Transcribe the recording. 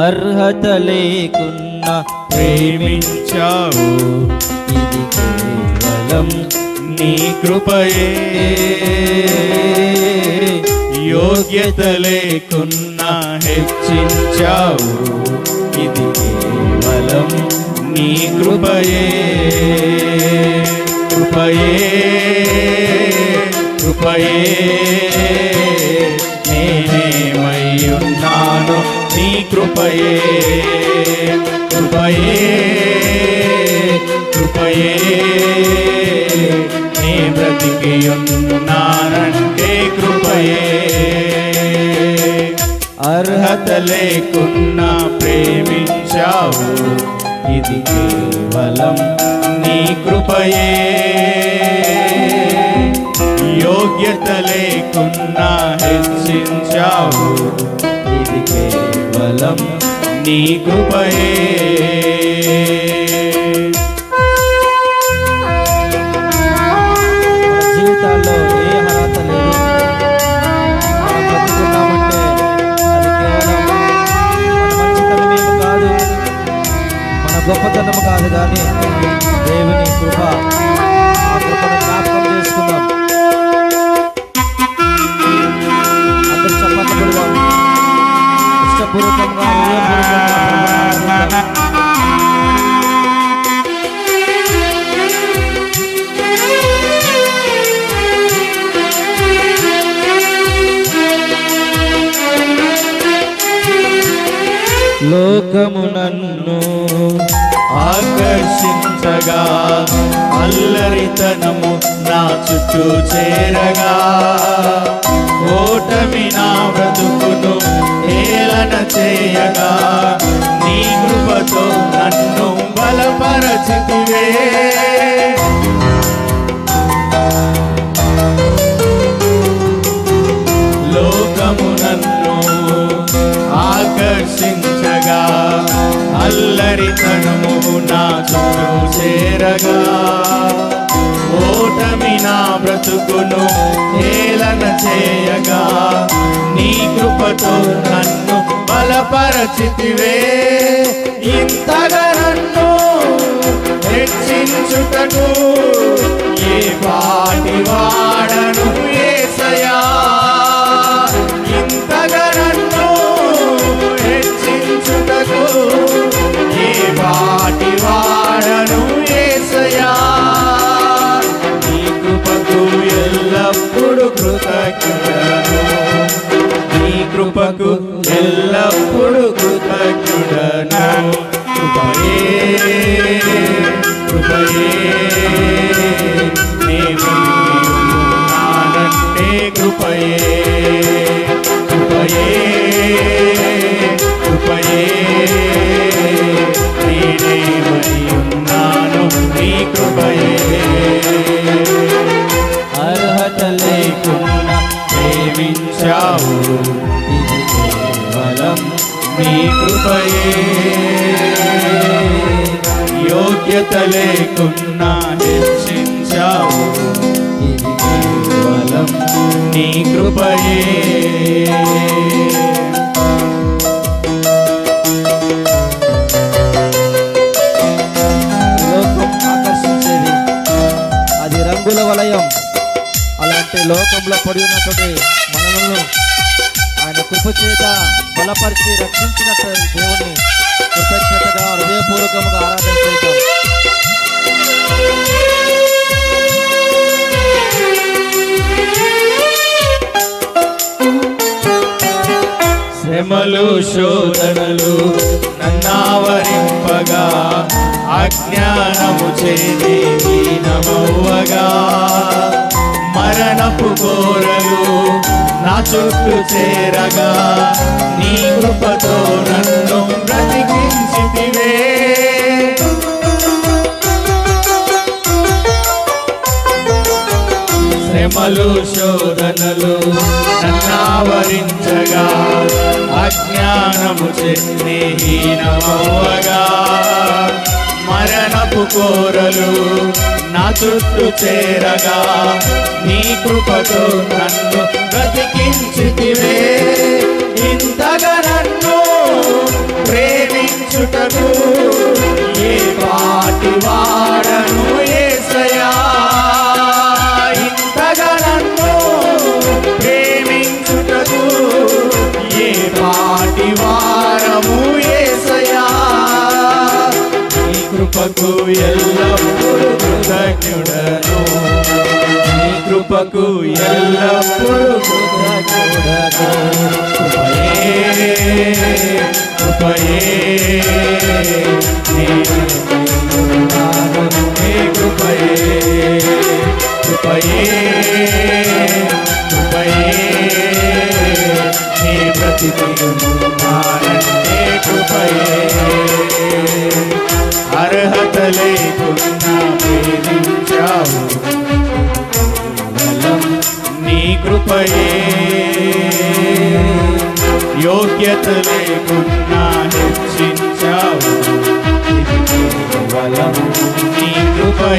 అర్హత లేకున్నా ప్రేమించావు, ఇది కేవలం నీ కృపయే. యోగ్యత లేకున్నా హెచ్చించావు, ఇది కేవలం నీ కృపయే. కృపయే కృపయే నేనేమై ఉన్నాను నీ కృపయే. కృపయే కృపయే నే బ్రతికి ఉన్నానంటే కృపయే. అర్హత లేకున్నా ప్రేమించావు, ఇది కేవలం నీ కృపయే. యోగ్యత లేకున్నా హెచ్చించావు, ఇది కేవలం నీ కృపయే. జీవితాల్లో ఏ అర్హత లేదు. మనం బ్రతుకున్నామంటే అది కేవలం మన మంచితనమేమి కాదు, మన గొప్పతనం కాదు, కానీ దేవుని కృప. ఆ కృపను జ్ఞాపకం చేసుకుందాం. అందరూ చప్పట్లు కొడదాం. ఇష్టపూర్వకంగా హృదయపూర్వకంగా లోకము నన్ను ఆకర్షించగా, అల్లరితనము నా చుట్టూ చేరగా, ఓటమి నా బ్రతుకును ఏలన చేయగా, నీ కృపతో నన్ను బలపరచితివే. లోకము నన్ను ఆకర్షించగా, అల్లరితనము నా చుట్టూ చేరగా, ఓటమి నా బ్రతుకును ఏలన చేయగా, నీ కృపతో నన్ను బలపరచితివే. ఇంతగా నన్ను హెచ్చించుటకు ఏ పాటి వాడను యేసయ్యా. ఇంతగా నన్ను హెచ్చించుటకు ఏ పాటి వాడను యేసయ్యా. నీ కృపకు ఎల్లప్పుడు కృతజ్ఞుడను, నీ కృపకు ఎల్లప్పుడు కృతజ్ఞుడను. కృపయే కృపయే నే బ్రతికియున్నానంటే కృపయే. కృపయే కృపయే నేనేమై ఉన్నాను నీ కృపయే. అర్హత లేకున్నా ప్రేమించావు, ఇది కేవలం నీ కృపయే. యోగ్యత లేకున్నా హెచ్చించావు, ఇది కేవలం నీ కృపయే. లోకం ఆకర్షించేది, అది రంగుల వలయం. అలాంటి లోకంలో పడి ఉన్నటువంటి మనలను ఆయన కృప చేత బలపరిచి రక్షించినటువంటి దేవుణ్ణి కృతజ్ఞతగా హృదయపూర్వకంగా ఆరాధన చేద్దాం. శ్రమలు శోధనలు నన్నావరింపగా, అజ్ఞానము చేది హీనమవ్వగా, మరణపు కోరలు నా చుట్టూ చేరగా, నీ కృపతో నన్ను బ్రతికించితివే. శ్రమలు శోధనలు నన్నావరించగా, అజ్ఞానము చెన్ని హీనమవ్వగా, మరణపు కోరలు నా చుట్టూ చేరగా, నీ కృపతో నన్ను బ్రతికించితివే. ఇంతగా నన్ను కృపకు ఎల్లప్పుడూ కృతజ్ఞుడను నీ కృపకు ఎల్లప్పుడూ కృపయే కృపయే నీ కృపయే కృపయే కృపయే నీ ప్రతిదినానంటే కృపయే అర్హత లేకున్నా ప్రేమించావు కేవలం నీ కృపయే యోగ్యత లేకున్నా హెచ్చించావు